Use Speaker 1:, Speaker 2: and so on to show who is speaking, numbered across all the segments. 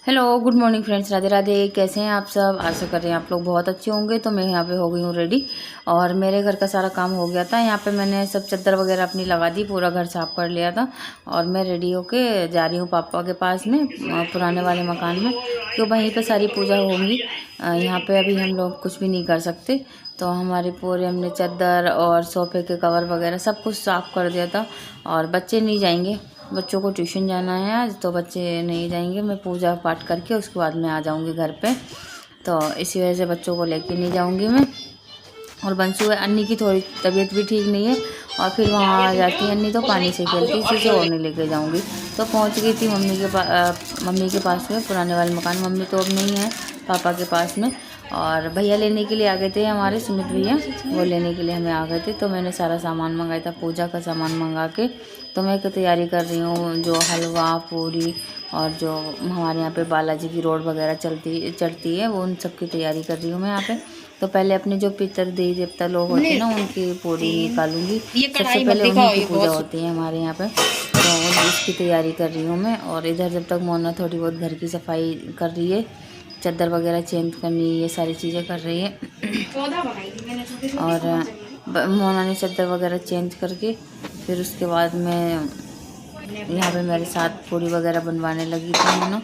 Speaker 1: Hello good morning friends, Radhe Radhe. कैसे हैं आप सब? आशा कर रहे हैं आप लोग बहुत अच्छे होंगे। तो मैं यहाँ पे हो गई हूँ रेडी और मेरे घर का सारा काम हो गया था। यहाँ पे मैंने सब चादर वगैरह अपनी लगा दी, पूरा घर साफ कर लिया था और मैं रेडी होके जा रही हूँ पापा के पास में, पुराने वाले मकान में, क्यों वहीं पे सारी पूजा होंगी। यहाँ पे अभी हम लोग कुछ भी नहीं कर सकते। तो हमारे पूरे हमने चादर और सोफे के कवर वगैरह सब कुछ साफ़ कर दिया था। और बच्चे नहीं जाएंगे, बच्चों को ट्यूशन जाना है आज, तो बच्चे नहीं जाएंगे। मैं पूजा पाठ करके उसके बाद मैं आ जाऊंगी घर पे, तो इसी वजह से बच्चों को लेके नहीं जाऊंगी मैं। और बंसू है, अन्नी की थोड़ी तबीयत भी ठीक नहीं है और फिर वहाँ आ जाती है अन्नी तो पानी से खेलती, इसी से और नहीं लेके जाऊंगी। तो पहुँच गई थी मम्मी के पास में, पुराने वाले मकान। मम्मी तो अब नहीं है, पापा के पास में। और भैया लेने के लिए आ गए थे, हमारे सुमित भैया, वो लेने के लिए हमें आ गए थे। तो मैंने सारा सामान मंगाया था, पूजा का सामान मंगा के तो मैं तैयारी कर रही हूँ। जो हलवा पूरी और जो हमारे यहाँ पे बालाजी की रोड वगैरह चढ़ती है, वो उन सब की तैयारी कर रही हूँ मैं यहाँ पे। तो पहले अपने जो पितर देवी देवता लोग होते हैं ना, उनकी पूरी निकालूंगी। सबसे पहले उनकी पूजा होती है हमारे यहाँ पे, तो इसकी तैयारी कर रही हूँ मैं। और इधर जब तक मोना थोड़ी बहुत घर की सफाई कर रही है, चादर वगैरह चेंज करनी, ये सारी चीज़ें कर रही है। और मोना ने चादर वगैरह चेंज करके फिर उसके बाद में यहाँ पे मेरे साथ पूड़ी वगैरह बनवाने लगी थी मोना।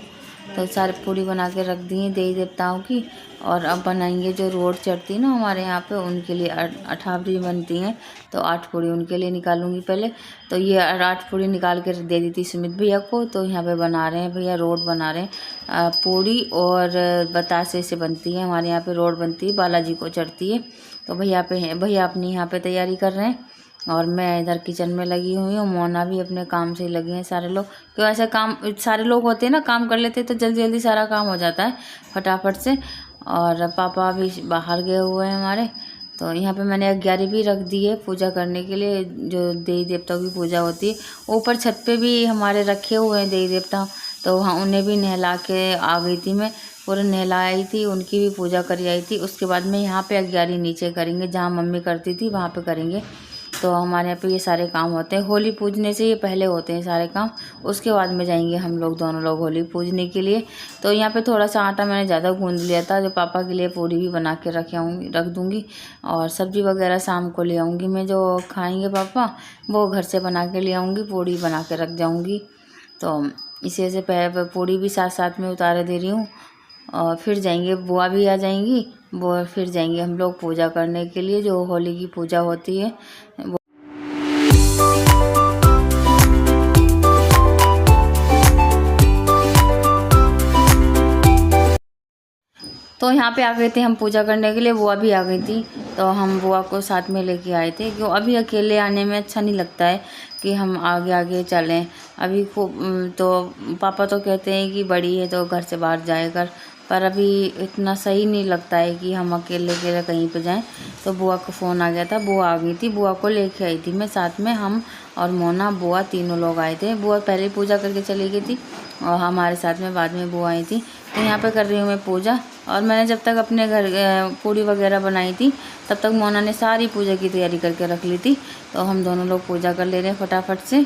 Speaker 1: तो सारे पूड़ी बना के रख दी हैं देवी देवताओं की। और अब बनाएंगे जो रोड चढ़ती है ना हमारे यहाँ पे, उनके लिए 8 बनती हैं, तो 8 पूड़ी उनके लिए निकालूंगी पहले। तो ये 8 पूड़ी निकाल कर दे दी थी सुमित भैया को। तो यहाँ पे बना रहे हैं भैया, रोड बना रहे हैं। पूड़ी और बतासे से बनती है हमारे यहाँ पे, रोड बनती है, बालाजी को चढ़ती है। तो भैया अपनी यहाँ पे तैयारी कर रहे हैं और मैं इधर किचन में लगी हुई हूँ। मोना भी अपने काम से लगे हैं सारे लोग, क्यों ऐसा काम सारे लोग होते हैं ना, काम कर लेते हैं तो जल्दी जल्दी सारा काम हो जाता है फटाफट से। और पापा भी बाहर गए हुए हैं हमारे। तो यहाँ पे मैंने 11 भी रख दी है पूजा करने के लिए, जो देवी देवताओं की पूजा होती है। ऊपर छत पे भी हमारे रखे हुए हैं देवी देवता, तो वहाँ उन्हें भी नहला के आ गई थी मैं, पूरे नहला आई थी, उनकी भी पूजा करी आई थी। उसके बाद में यहाँ पे 11 नीचे करेंगे, जहाँ मम्मी करती थी वहाँ पे करेंगे। तो हमारे यहाँ पे ये सारे काम होते हैं। होली पूजने से ये पहले होते हैं सारे काम, उसके बाद में जाएंगे हम लोग दोनों लोग होली पूजने के लिए। तो यहाँ पे थोड़ा सा आटा मैंने ज़्यादा गूंद लिया था, जो पापा के लिए पूरी भी बना के रख दूँगी। और सब्ज़ी वगैरह शाम को ले आऊँगी मैं, जो खाएँगे पापा वो घर से बना के ले आऊँगी, पूड़ी बना के रख जाऊँगी। तो इसी वजह से पूड़ी भी साथ साथ में उतारे दे रही हूँ। और फिर जाएंगे, बुआ भी आ जाएंगी, वो फिर जाएंगे हम लोग पूजा करने के लिए, जो होली की पूजा होती है। तो यहाँ पे आ गए थे हम पूजा करने के लिए, बुआ भी आ गई थी। तो हम बुआ को साथ में लेके आए थे, क्यों अभी अकेले आने में अच्छा नहीं लगता है कि हम आगे आगे चलें। अभी खूब तो पापा तो कहते हैं कि बड़ी है तो घर से बाहर जाए कर, पर अभी इतना सही नहीं लगता है कि हम अकेले अकेले कहीं पे जाएं। तो बुआ का फ़ोन आ गया था, बुआ आ गई थी, बुआ को लेके आई थी मैं साथ में। हम और मोना बुआ तीनों लोग आए थे। बुआ पहले पूजा करके चली गई थी और हमारे साथ में बाद में बुआ आई थी। तो यहाँ पे कर रही हूँ मैं पूजा। और मैंने जब तक अपने घर पूड़ी वगैरह बनाई थी, तब तक मोना ने सारी पूजा की तैयारी करके रख ली थी। तो हम दोनों लोग पूजा कर ले रहे हैं फटाफट से।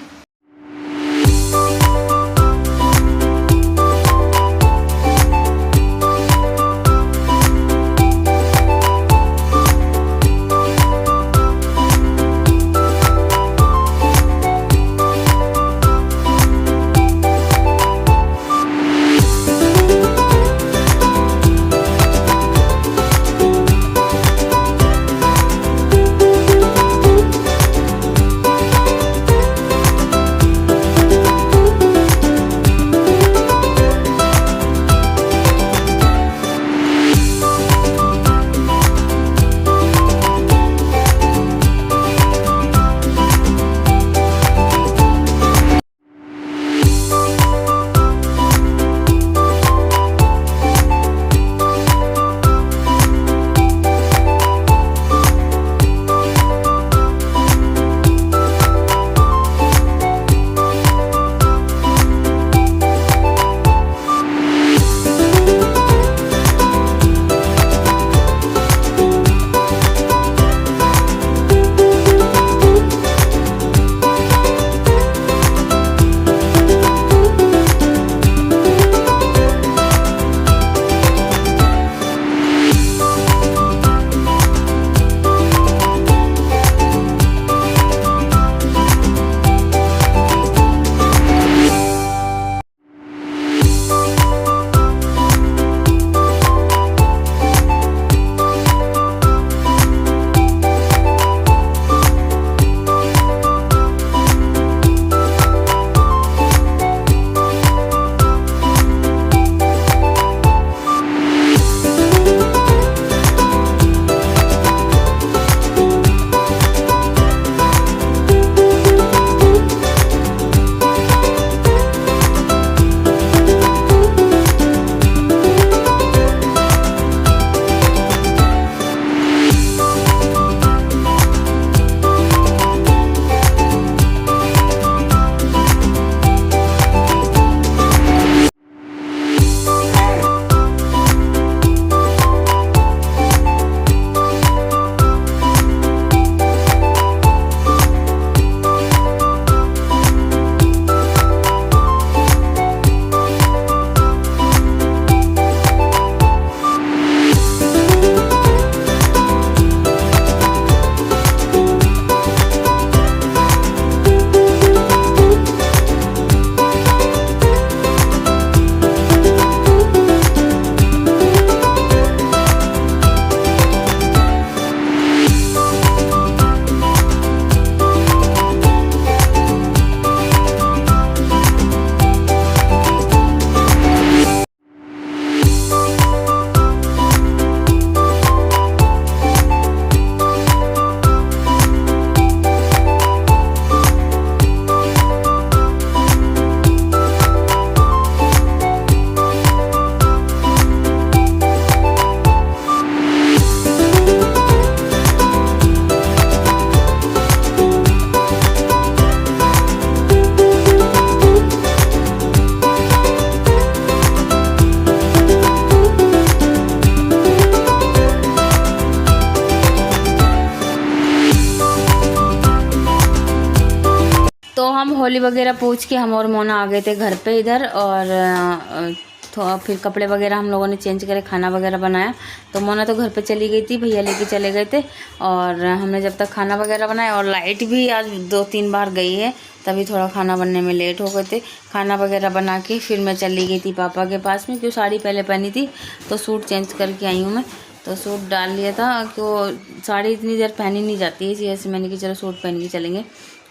Speaker 1: होली वगैरह पूछ के हम और मोना आ गए थे घर पे इधर, और तो फिर कपड़े वगैरह हम लोगों ने चेंज करे, खाना वगैरह बनाया। तो मोना तो घर पे चली गई थी, भैया लेके चले गए थे, और हमने जब तक खाना वगैरह बनाया, और लाइट भी आज 2-3 बार गई है, तभी थोड़ा खाना बनने में लेट हो गए थे। खाना वगैरह बना के फिर मैं चली गई थी पापा के पास में, क्यों साड़ी पहले पहनी थी तो सूट चेंज करके आई हूँ मैं। तो सूट डाल लिया था कि वो साड़ी इतनी देर पहनी नहीं जाती है, इसी वजह से मैंने कि चलो सूट पहन के चलेंगे।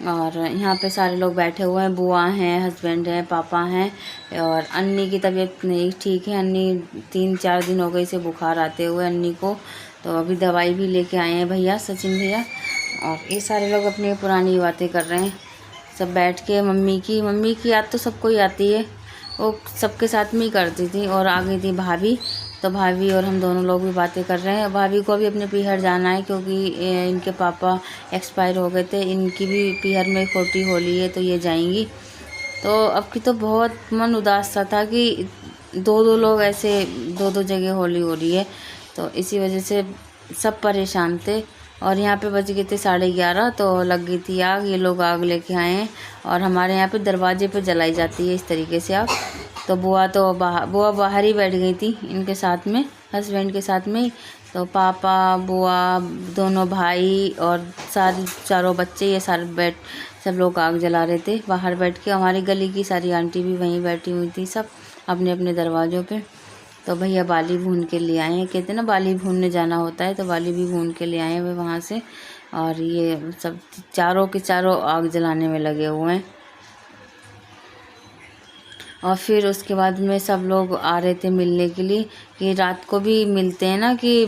Speaker 1: और यहाँ पे सारे लोग बैठे हुए हैं, बुआ हैं, हस्बैंड हैं, पापा हैं, और अन्नी की तबीयत नहीं ठीक है। अन्नी 3-4 दिन हो गए इसे बुखार आते हुए अन्नी को, तो अभी दवाई भी लेके आए हैं भैया, सचिन भैया। और ये सारे लोग अपनी पुरानी बातें कर रहे हैं सब बैठ के। मम्मी की याद तो सबको ही आती है, वो सबके साथ में ही करती थी। और आ गई थी भाभी, तो भाभी और हम दोनों लोग भी बातें कर रहे हैं। भाभी को भी अपने पीहर जाना है, क्योंकि इनके पापा एक्सपायर हो गए थे, इनकी भी पीहर में छोटी होली है, तो ये जाएंगी। तो अब की तो बहुत मन उदास सा था कि 2-2 लोग ऐसे 2-2 जगह होली हो रही है, तो इसी वजह से सब परेशान थे। और यहाँ पे बज गए थे 11:30, तो लग गई थी आग। ये लोग आग लेके आए हैं, और हमारे यहाँ पे दरवाजे पे जलाई जाती है इस तरीके से आग। तो बुआ बुआ बाहर ही बैठ गई थी इनके साथ में, हस्बैंड के साथ में ही। तो पापा, बुआ, दोनों भाई और चारों बच्चे, ये सारे सब लोग आग जला रहे थे बाहर बैठ के। हमारी गली की सारी आंटी भी वहीं बैठी हुई थी, सब अपने अपने दरवाज़ों पे। तो भैया बाली भून के ले आए हैं, कहते ना बाली भूनने जाना होता है, तो बाली भी भून के ले आए हैं वे वहाँ से। और ये सब चारों के चारों आग जलाने में लगे हुए हैं। और फिर उसके बाद में सब लोग आ रहे थे मिलने के लिए, कि रात को भी मिलते हैं ना, कि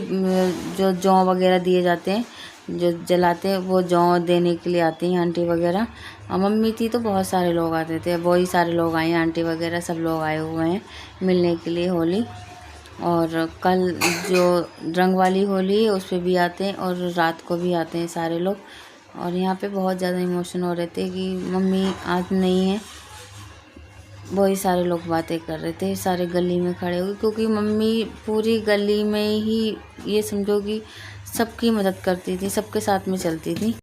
Speaker 1: जो जौ वगैरह दिए जाते हैं, जो जलाते हैं, वो जौ देने के लिए आती हैं आंटी वगैरह। और मम्मी थी तो बहुत सारे लोग आते थे, वही सारे लोग आए हैं, आंटी वगैरह सब लोग आए हुए हैं मिलने के लिए होली। और कल जो रंग वाली होली है उस पर भी आते हैं, और रात को भी आते हैं सारे लोग। और यहाँ पे बहुत ज़्यादा इमोशन हो रहे थे कि मम्मी आज नहीं है। वही सारे लोग बातें कर रहे थे, सारे गली में खड़े हुए, क्योंकि मम्मी पूरी गली में ही ये समझो कि सबकी मदद करती थी, सबके साथ में चलती थी।